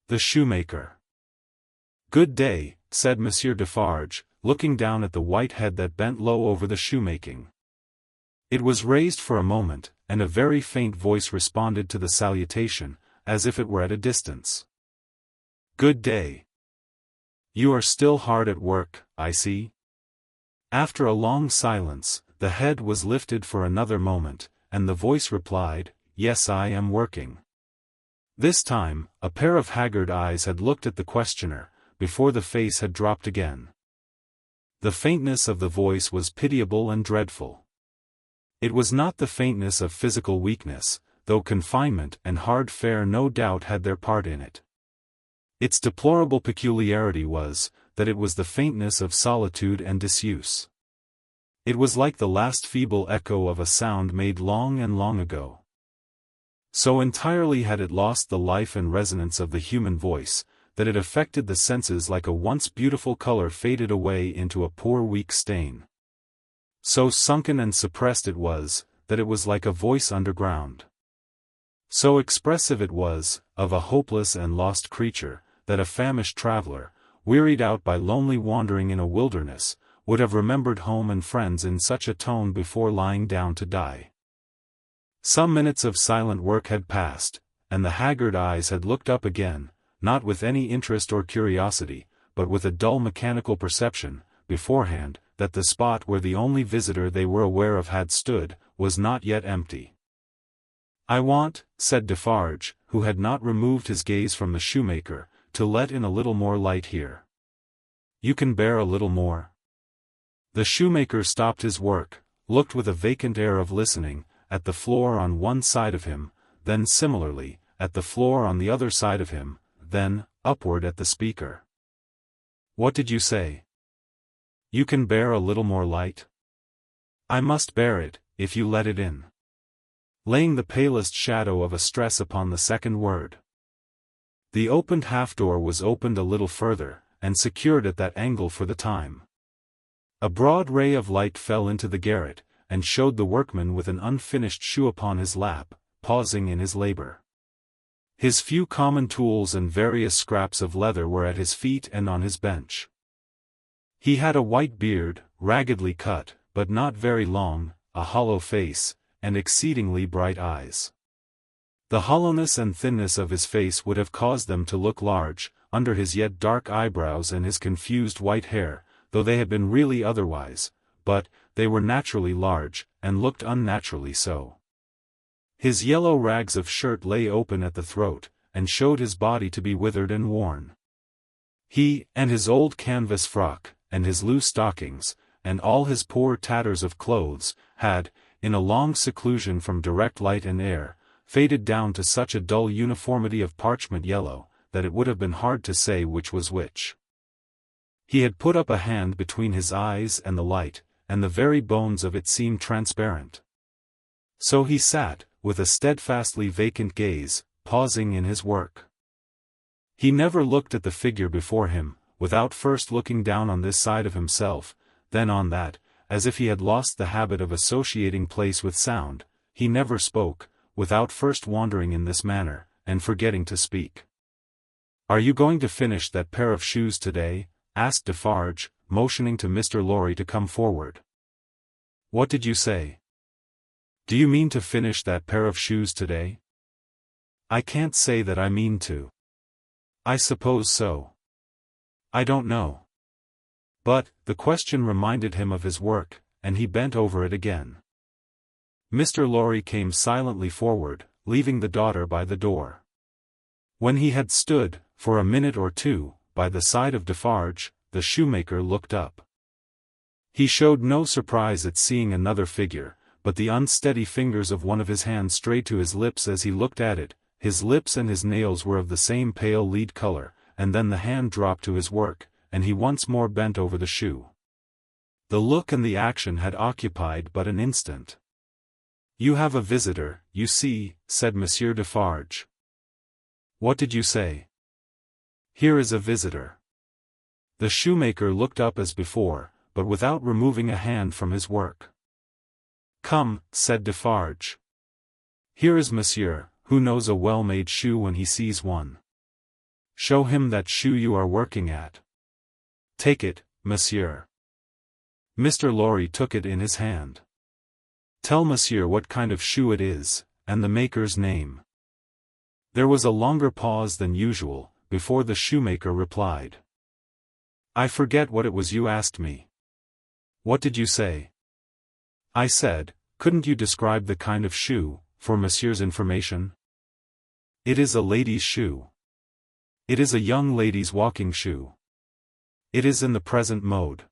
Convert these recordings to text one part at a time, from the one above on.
The shoemaker. "Good day," said Monsieur Defarge, looking down at the white head that bent low over the shoemaking. It was raised for a moment, and a very faint voice responded to the salutation, as if it were at a distance. "Good day. You are still hard at work, I see." After a long silence, the head was lifted for another moment, and the voice replied, "Yes, I am working." This time, a pair of haggard eyes had looked at the questioner, before the face had dropped again. The faintness of the voice was pitiable and dreadful. It was not the faintness of physical weakness, though confinement and hard fare no doubt had their part in it. Its deplorable peculiarity was, that it was the faintness of solitude and disuse. It was like the last feeble echo of a sound made long and long ago. So entirely had it lost the life and resonance of the human voice, that it affected the senses like a once beautiful color faded away into a poor weak stain. So sunken and suppressed it was, that it was like a voice underground. So expressive it was, of a hopeless and lost creature, that a famished traveler, wearied out by lonely wandering in a wilderness, would have remembered home and friends in such a tone before lying down to die. Some minutes of silent work had passed, and the haggard eyes had looked up again, not with any interest or curiosity, but with a dull mechanical perception, beforehand, that the spot where the only visitor they were aware of had stood, was not yet empty. "I want," said Defarge, who had not removed his gaze from the shoemaker, "to let in a little more light here." "You can bear a little more?" The shoemaker stopped his work, looked with a vacant air of listening, at the floor on one side of him, then similarly, at the floor on the other side of him, then, upward at the speaker. "What did you say? You can bear a little more light?" "I must bear it, if you let it in." Laying the palest shadow of a stress upon the second word. The opened half-door was opened a little further, and secured at that angle for the time. A broad ray of light fell into the garret, and showed the workman with an unfinished shoe upon his lap, pausing in his labor. His few common tools and various scraps of leather were at his feet and on his bench. He had a white beard, raggedly cut, but not very long, a hollow face, and exceedingly bright eyes. The hollowness and thinness of his face would have caused them to look large, under his yet dark eyebrows and his confused white hair, though they had been really otherwise, but, they were naturally large, and looked unnaturally so. His yellow rags of shirt lay open at the throat, and showed his body to be withered and worn. He, and his old canvas frock, and his loose stockings, and all his poor tatters of clothes, had, in a long seclusion from direct light and air, faded down to such a dull uniformity of parchment yellow, that it would have been hard to say which was which. He had put up a hand between his eyes and the light, and the very bones of it seemed transparent. So he sat, with a steadfastly vacant gaze, pausing in his work. He never looked at the figure before him, without first looking down on this side of himself, then on that, as if he had lost the habit of associating place with sound. He never spoke, without first wandering in this manner, and forgetting to speak. "Are you going to finish that pair of shoes today?" asked Defarge, motioning to Mr. Lorry to come forward. "What did you say? Do you mean to finish that pair of shoes today?" "I can't say that I mean to." "I suppose so. I don't know." But, the question reminded him of his work, and he bent over it again. Mr. Lorry came silently forward, leaving the daughter by the door. When he had stood, for a minute or two, by the side of Defarge, the shoemaker looked up. He showed no surprise at seeing another figure, but the unsteady fingers of one of his hands strayed to his lips as he looked at it. His lips and his nails were of the same pale lead color, and then the hand dropped to his work, and he once more bent over the shoe. The look and the action had occupied but an instant. "You have a visitor, you see," said Monsieur Defarge. "What did you say?" "Here is a visitor." The shoemaker looked up as before, but without removing a hand from his work. "Come," said Defarge. "Here is Monsieur, who knows a well-made shoe when he sees one." show him that shoe you are working at. Take it, monsieur. Mr. Lorry took it in his hand. Tell monsieur what kind of shoe it is, and the maker's name. There was a longer pause than usual, before the shoemaker replied. I forget what it was you asked me. What did you say? I said, couldn't you describe the kind of shoe, for monsieur's information? It is a lady's shoe. It is a young lady's walking shoe. It is in the present mode.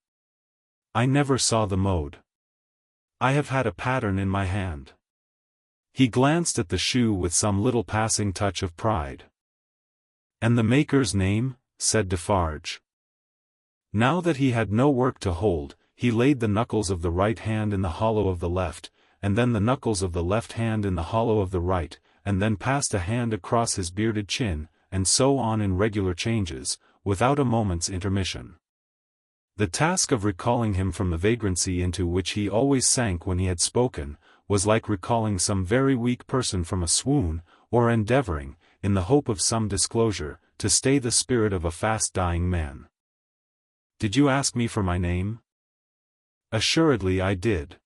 I never saw the mode. I have had a pattern in my hand. He glanced at the shoe with some little passing touch of pride. And the maker's name? Said Defarge. Now that he had no work to hold, he laid the knuckles of the right hand in the hollow of the left, and then the knuckles of the left hand in the hollow of the right, and then passed a hand across his bearded chin, and so on in regular changes, without a moment's intermission. The task of recalling him from the vagrancy into which he always sank when he had spoken, was like recalling some very weak person from a swoon, or endeavoring, in the hope of some disclosure, to stay the spirit of a fast-dying man. Did you ask me for my name? Assuredly I did.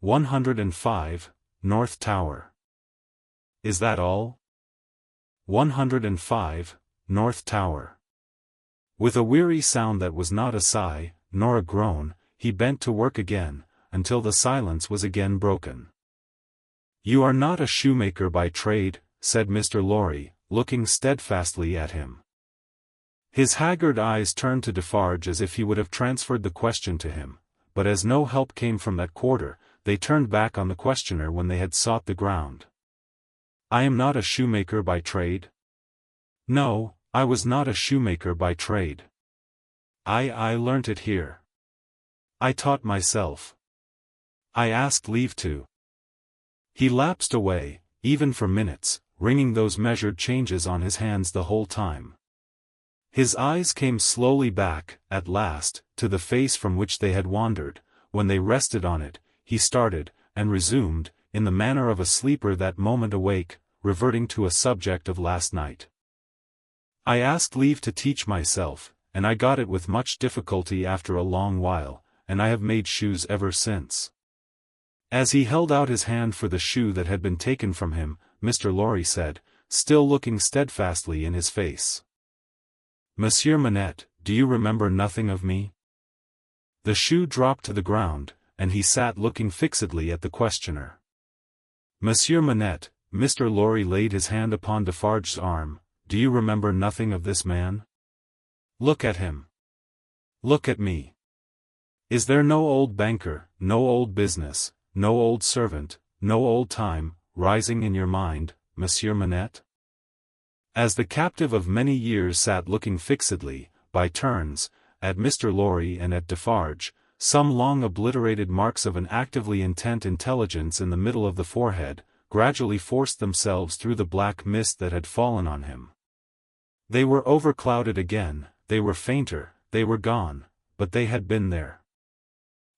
105, North Tower. Is that all? 105, North Tower. With a weary sound that was not a sigh, nor a groan, he bent to work again, until the silence was again broken. You are not a shoemaker by trade, said Mr. Lorry, looking steadfastly at him. His haggard eyes turned to Defarge as if he would have transferred the question to him, but as no help came from that quarter, they turned back on the questioner when they had sought the ground. I am not a shoemaker by trade? No, I was not a shoemaker by trade. I learnt it here. I taught myself. I asked leave to. He lapsed away, even for minutes, ringing those measured changes on his hands the whole time. His eyes came slowly back, at last, to the face from which they had wandered. When they rested on it, he started, and resumed, in the manner of a sleeper that moment awake, reverting to a subject of last night. I asked leave to teach myself, and I got it with much difficulty after a long while, and I have made shoes ever since. As he held out his hand for the shoe that had been taken from him, Mr. Lorry said, still looking steadfastly in his face. Monsieur Manette, do you remember nothing of me? The shoe dropped to the ground, and he sat looking fixedly at the questioner. Monsieur Manette, Mr. Lorry laid his hand upon Defarge's arm, do you remember nothing of this man? Look at him. Look at me. Is there no old banker, no old business, no old servant, no old time, rising in your mind, Monsieur Manette? As the captive of many years sat looking fixedly, by turns, at Mr. Lorry and at Defarge, some long obliterated marks of an actively intent intelligence in the middle of the forehead, gradually forced themselves through the black mist that had fallen on him. They were overclouded again, they were fainter, they were gone, but they had been there.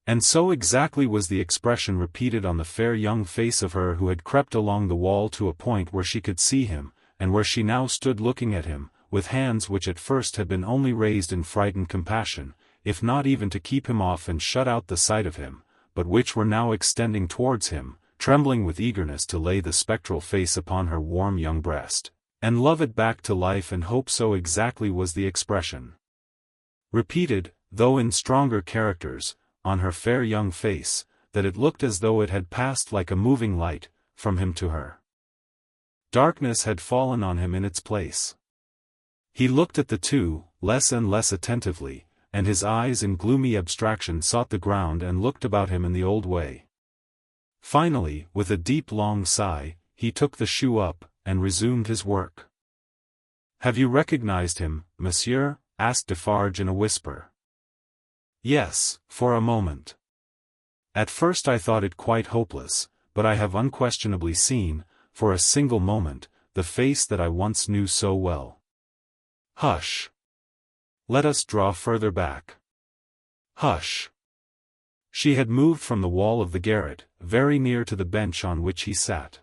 And so exactly was the expression repeated on the fair young face of her who had crept along the wall to a point where she could see him, and where she now stood looking at him, with hands which at first had been only raised in frightened compassion, if not even to keep him off and shut out the sight of him, but which were now extending towards him, trembling with eagerness to lay the spectral face upon her warm young breast, and love it back to life and hope. So exactly was the expression repeated, though in stronger characters, on her fair young face, that it looked as though it had passed like a moving light, from him to her. Darkness had fallen on him in its place. He looked at the two, less and less attentively, and his eyes in gloomy abstraction sought the ground and looked about him in the old way. Finally, with a deep long sigh, he took the shoe up, and resumed his work. Have you recognized him, monsieur? Asked Defarge in a whisper. Yes, for a moment. At first I thought it quite hopeless, but I have unquestionably seen, for a single moment, the face that I once knew so well. Hush! Let us draw further back. Hush! She had moved from the wall of the garret, very near to the bench on which he sat.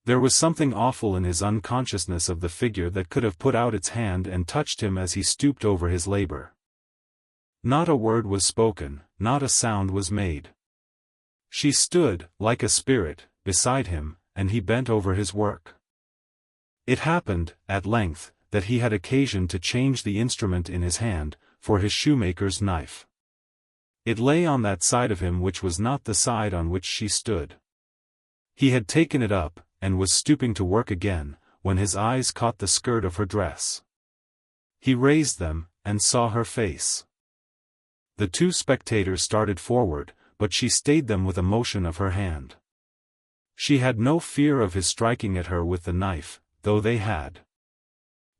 There was something awful in his unconsciousness of the figure that could have put out its hand and touched him as he stooped over his labor. Not a word was spoken, not a sound was made. She stood, like a spirit, beside him, and he bent over his work. It happened, at length, that he had occasion to change the instrument in his hand, for his shoemaker's knife. It lay on that side of him which was not the side on which she stood. He had taken it up, and was stooping to work again, when his eyes caught the skirt of her dress. He raised them, and saw her face. The two spectators started forward, but she stayed them with a motion of her hand. She had no fear of his striking at her with the knife, though they had.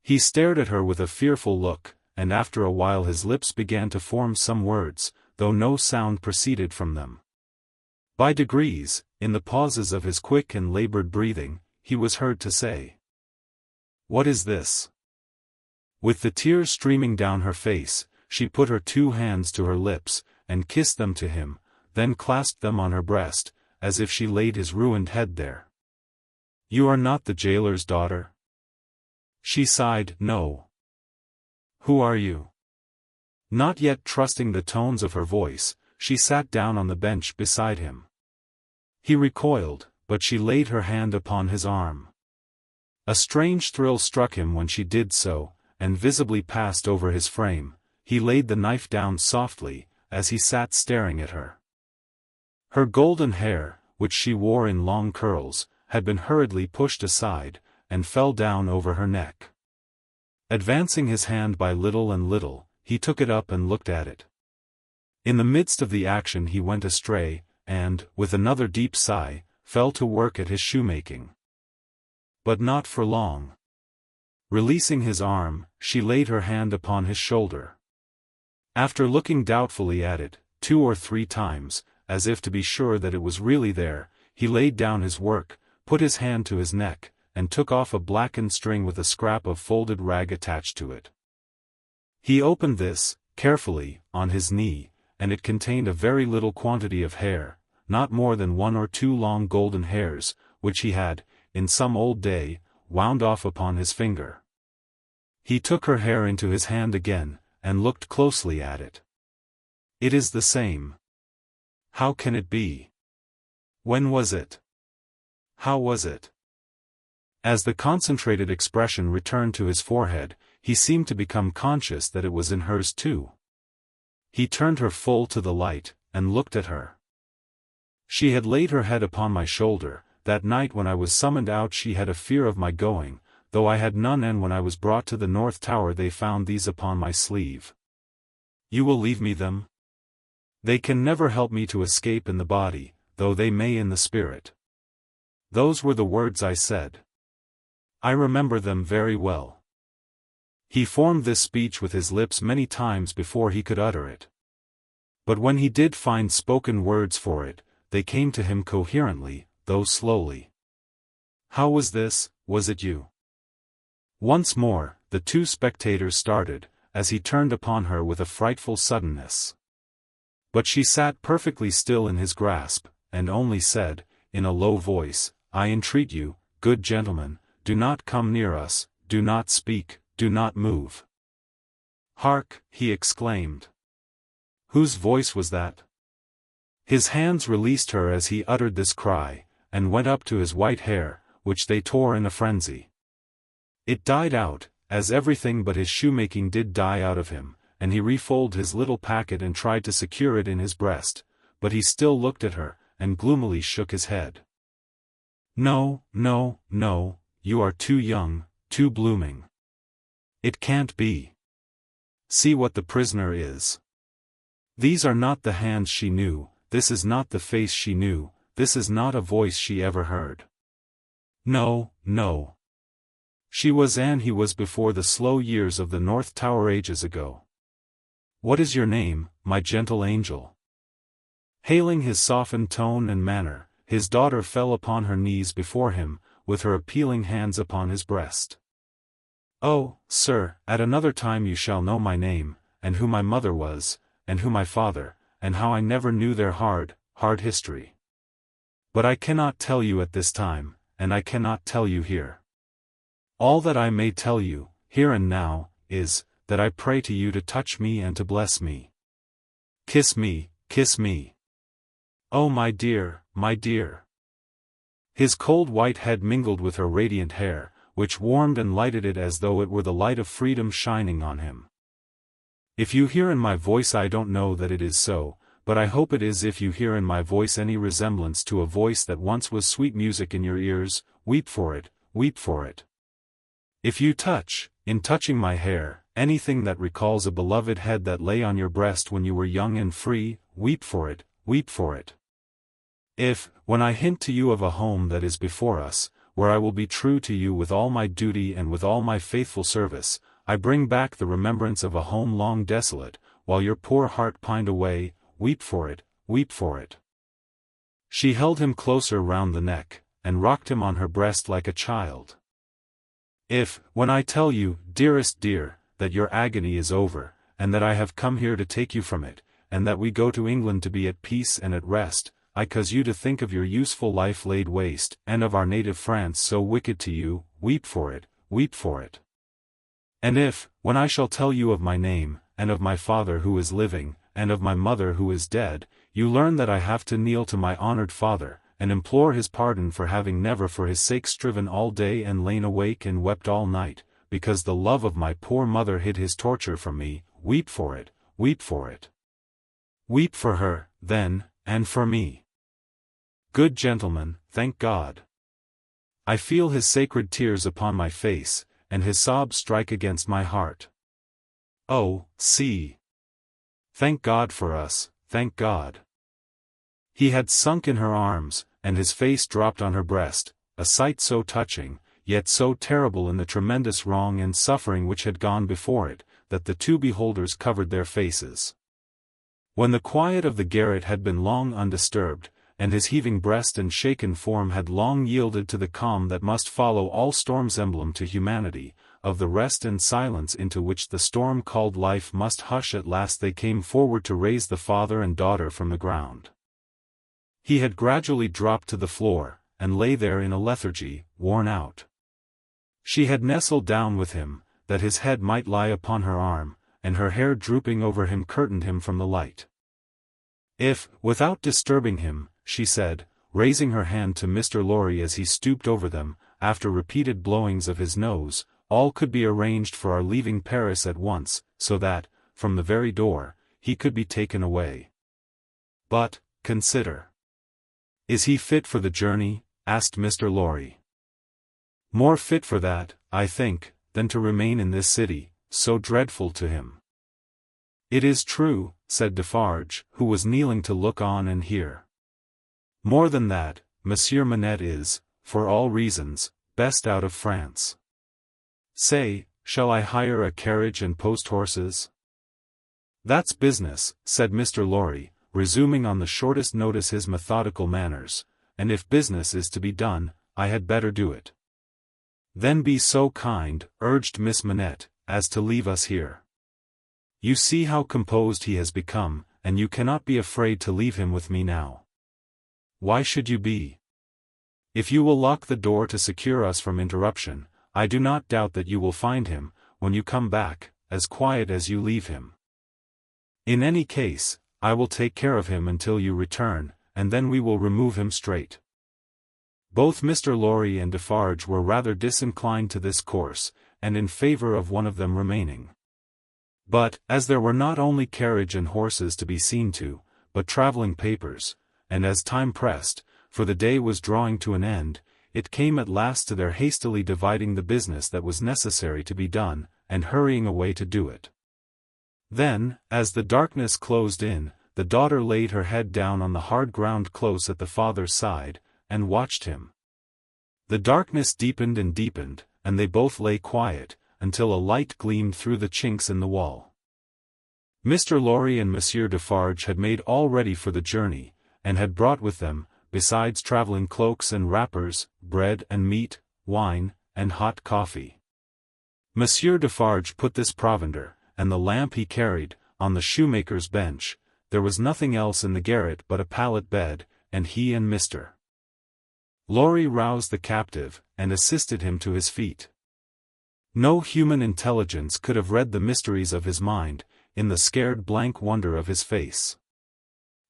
He stared at her with a fearful look, and after a while his lips began to form some words, though no sound proceeded from them. By degrees, in the pauses of his quick and labored breathing, he was heard to say, "What is this?" With the tears streaming down her face, she put her two hands to her lips, and kissed them to him, then clasped them on her breast, as if she laid his ruined head there. "You are not the jailer's daughter?" She sighed, "No." "Who are you?" Not yet trusting the tones of her voice, she sat down on the bench beside him. He recoiled, but she laid her hand upon his arm. A strange thrill struck him when she did so, and visibly passed over his frame. He laid the knife down softly, as he sat staring at her. Her golden hair, which she wore in long curls, had been hurriedly pushed aside, and fell down over her neck. Advancing his hand by little and little, he took it up and looked at it. In the midst of the action he went astray, and, with another deep sigh, fell to work at his shoemaking. But not for long. Releasing his arm, she laid her hand upon his shoulder. After looking doubtfully at it, 2 or 3 times, as if to be sure that it was really there, he laid down his work, put his hand to his neck, and took off a blackened string with a scrap of folded rag attached to it. He opened this, carefully, on his knee, and it contained a very little quantity of hair, not more than 1 or 2 long golden hairs, which he had, in some old day, wound off upon his finger. He took her hair into his hand again, and looked closely at it. "It is the same. How can it be? When was it? How was it?" As the concentrated expression returned to his forehead, he seemed to become conscious that it was in hers too. He turned her full to the light, and looked at her. "She had laid her head upon my shoulder. That night when I was summoned out she had a fear of my going, though I had none, and when I was brought to the North Tower they found these upon my sleeve. You will leave me them? They can never help me to escape in the body, though they may in the spirit." Those were the words I said. I remember them very well. He formed this speech with his lips many times before he could utter it. But when he did find spoken words for it, they came to him coherently, though slowly. "How was this? Was it you?" Once more, the two spectators started, as he turned upon her with a frightful suddenness. But she sat perfectly still in his grasp, and only said, in a low voice, "I entreat you, good gentlemen, do not come near us, do not speak, do not move." "Hark!" he exclaimed. Whose voice was that? His hands released her as he uttered this cry, and went up to his white hair, which they tore in a frenzy. It died out, as everything but his shoemaking did die out of him, and he refolded his little packet and tried to secure it in his breast, but he still looked at her, and gloomily shook his head. "No, no, no, you are too young, too blooming. It can't be. See what the prisoner is." These are not the hands she knew, this is not the face she knew, this is not a voice she ever heard. No, no. She was and he was before the slow years of the North Tower ages ago. "What is your name, my gentle angel?" Hailing his softened tone and manner, his daughter fell upon her knees before him, with her appealing hands upon his breast. "Oh, sir, at another time you shall know my name, and who my mother was, and who my father, and how I never knew their hard history. But I cannot tell you at this time, and I cannot tell you here. All that I may tell you, here and now, is, that I pray to you to touch me and to bless me. Kiss me, kiss me. Oh my dear, my dear. His cold white head mingled with her radiant hair, which warmed and lighted it as though it were the light of freedom shining on him. If you hear in my voice, I don't know that it is so, but I hope it is. If you hear in my voice any resemblance to a voice that once was sweet music in your ears, weep for it, weep for it. If you touch, in touching my hair, anything that recalls a beloved head that lay on your breast when you were young and free, weep for it, weep for it. If, when I hint to you of a home that is before us, where I will be true to you with all my duty and with all my faithful service, I bring back the remembrance of a home long desolate, while your poor heart pined away, weep for it, weep for it. She held him closer round the neck, and rocked him on her breast like a child. If, when I tell you, dearest dear, that your agony is over, and that I have come here to take you from it, and that we go to England to be at peace and at rest, I cause you to think of your useful life laid waste, and of our native France so wicked to you, weep for it, weep for it. And if, when I shall tell you of my name, and of my father who is living, and of my mother who is dead, you learn that I have to kneel to my honored father, and implore his pardon for having never for his sake striven all day and lain awake and wept all night, because the love of my poor mother hid his torture from me, weep for it, weep for it. Weep for her, then, and for me. Good gentleman, thank God. I feel his sacred tears upon my face, and his sobs strike against my heart. Oh, see! Thank God for us, thank God. He had sunk in her arms, and his face dropped on her breast, a sight so touching, yet so terrible in the tremendous wrong and suffering which had gone before it, that the two beholders covered their faces. When the quiet of the garret had been long undisturbed, and his heaving breast and shaken form had long yielded to the calm that must follow all storms, emblem to humanity, of the rest and silence into which the storm called life must hush, at last they came forward to raise the father and daughter from the ground. He had gradually dropped to the floor, and lay there in a lethargy, worn out. She had nestled down with him, that his head might lie upon her arm, and her hair drooping over him curtained him from the light. If, without disturbing him, she said, raising her hand to Mr. Lorry as he stooped over them, after repeated blowings of his nose, all could be arranged for our leaving Paris at once, so that, from the very door, he could be taken away. But, consider. Is he fit for the journey? Asked Mr. Lorry. More fit for that, I think, than to remain in this city, so dreadful to him. It is true, said Defarge, who was kneeling to look on and hear. More than that, Monsieur Manette is, for all reasons, best out of France. Say, shall I hire a carriage and post horses? That's business, said Mr. Lorry, resuming on the shortest notice his methodical manners, and if business is to be done, I had better do it. Then be so kind, urged Miss Manette, as to leave us here. You see how composed he has become, and you cannot be afraid to leave him with me now. Why should you be? If you will lock the door to secure us from interruption, I do not doubt that you will find him, when you come back, as quiet as you leave him. In any case, I will take care of him until you return, and then we will remove him straight. Both Mr. Lorry and Defarge were rather disinclined to this course, and in favor of one of them remaining. But, as there were not only carriage and horses to be seen to, but travelling papers, and as time pressed, for the day was drawing to an end, it came at last to their hastily dividing the business that was necessary to be done, and hurrying away to do it. Then, as the darkness closed in, the daughter laid her head down on the hard ground close at the father's side, and watched him. The darkness deepened and deepened, and they both lay quiet, until a light gleamed through the chinks in the wall. Mr. Lorry and Monsieur Defarge had made all ready for the journey, and had brought with them, besides travelling cloaks and wrappers, bread and meat, wine, and hot coffee. Monsieur Defarge put this provender, and the lamp he carried, on the shoemaker's bench. There was nothing else in the garret but a pallet bed, and he and Mr. Laurie roused the captive, and assisted him to his feet. No human intelligence could have read the mysteries of his mind, in the scared blank wonder of his face.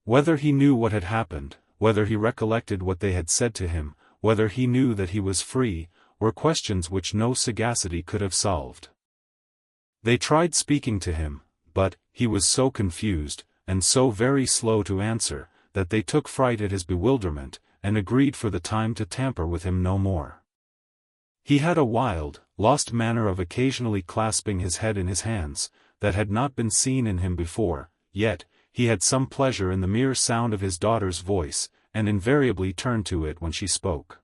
Whether he knew what had happened, whether he recollected what they had said to him, whether he knew that he was free, were questions which no sagacity could have solved. They tried speaking to him, but he was so confused, and so very slow to answer, that they took fright at his bewilderment, and agreed for the time to tamper with him no more. He had a wild, lost manner of occasionally clasping his head in his hands, that had not been seen in him before, yet, he had some pleasure in the mere sound of his daughter's voice, and invariably turned to it when she spoke.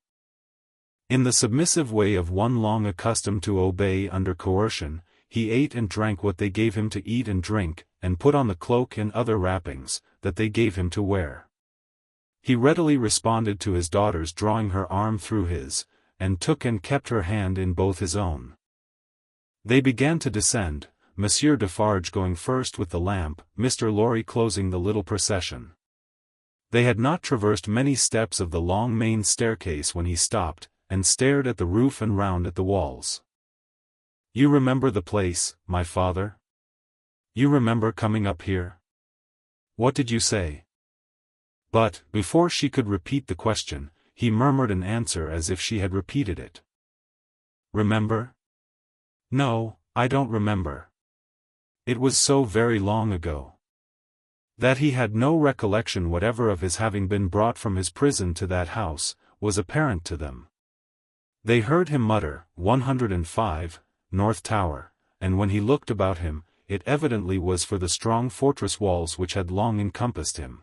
In the submissive way of one long accustomed to obey under coercion, he ate and drank what they gave him to eat and drink, and put on the cloak and other wrappings, that they gave him to wear. He readily responded to his daughter's drawing her arm through his, and took and kept her hand in both his own. They began to descend, Monsieur Defarge going first with the lamp, Mr. Lorry closing the little procession. They had not traversed many steps of the long main staircase when he stopped, and stared at the roof and round at the walls. "You remember the place, my father? You remember coming up here? What did you say?" But, before she could repeat the question, he murmured an answer as if she had repeated it. "Remember? No, I don't remember. It was so very long ago." That he had no recollection whatever of his having been brought from his prison to that house, was apparent to them. They heard him mutter, 105, North Tower, and when he looked about him, it evidently was for the strong fortress walls which had long encompassed him.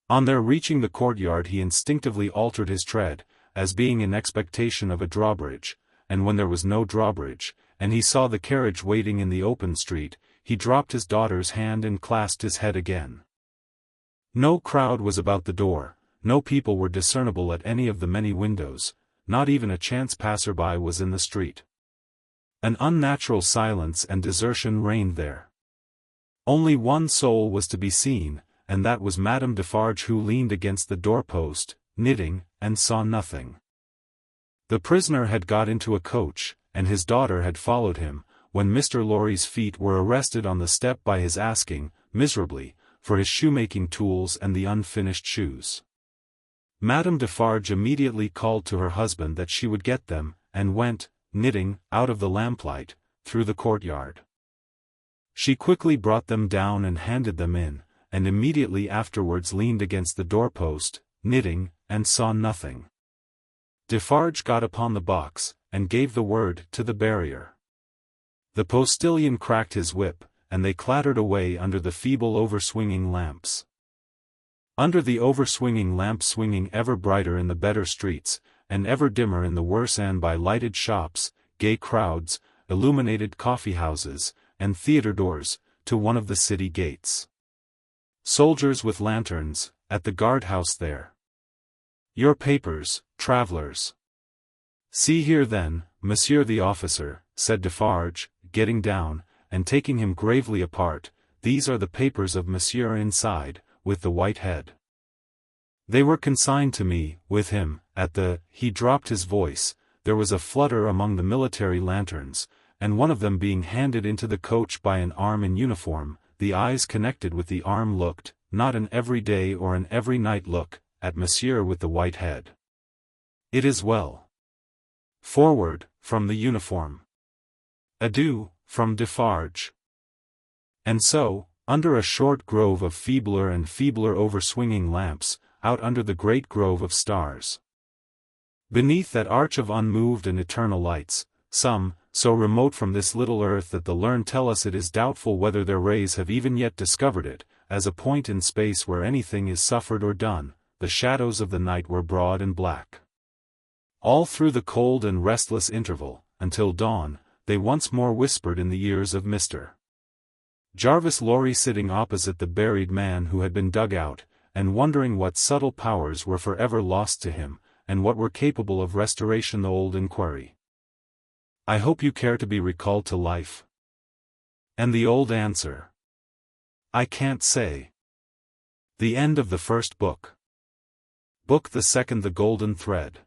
On their reaching the courtyard he instinctively altered his tread, as being in expectation of a drawbridge, and when there was no drawbridge, and he saw the carriage waiting in the open street, he dropped his daughter's hand and clasped his head again. No crowd was about the door, no people were discernible at any of the many windows, not even a chance passer-by was in the street. An unnatural silence and desertion reigned there. Only one soul was to be seen, and that was Madame Defarge, who leaned against the doorpost, knitting, and saw nothing. The prisoner had got into a coach, and his daughter had followed him, when Mr. Lorry's feet were arrested on the step by his asking, miserably, for his shoemaking tools and the unfinished shoes. Madame Defarge immediately called to her husband that she would get them, and went, knitting, out of the lamplight, through the courtyard. She quickly brought them down and handed them in, and immediately afterwards leaned against the doorpost, knitting, and saw nothing. Defarge got upon the box, and gave the word to the barrier. The postilion cracked his whip, and they clattered away under the feeble overswinging lamps. Under the overswinging lamps, swinging ever brighter in the better streets, and ever dimmer in the worse, and by lighted shops, gay crowds, illuminated coffee-houses, and theatre doors, to one of the city gates. Soldiers with lanterns, at the guard-house there. "Your papers, travellers." "See here then, monsieur the officer," said Defarge, getting down, and taking him gravely apart, "these are the papers of monsieur inside, with the white head. They were consigned to me, with him, at the—" he dropped his voice, there was a flutter among the military lanterns, and one of them being handed into the coach by an arm in uniform, the eyes connected with the arm looked, not an every-day or an every-night look, at monsieur with the white head. "It is well. Forward, from the uniform. Adieu, from Defarge." And so, under a short grove of feebler and feebler overswinging lamps, out under the great grove of stars. Beneath that arch of unmoved and eternal lights, some, so remote from this little earth that the learned tell us it is doubtful whether their rays have even yet discovered it, as a point in space where anything is suffered or done, the shadows of the night were broad and black. All through the cold and restless interval, until dawn, they once more whispered in the ears of Mr. Jarvis Lorry, sitting opposite the buried man who had been dug out, and wondering what subtle powers were forever lost to him, and what were capable of restoration. The old inquiry, "I hope you care to be recalled to life?" And the old answer, "I can't say." The end of the first book. Book the second, The Golden Thread.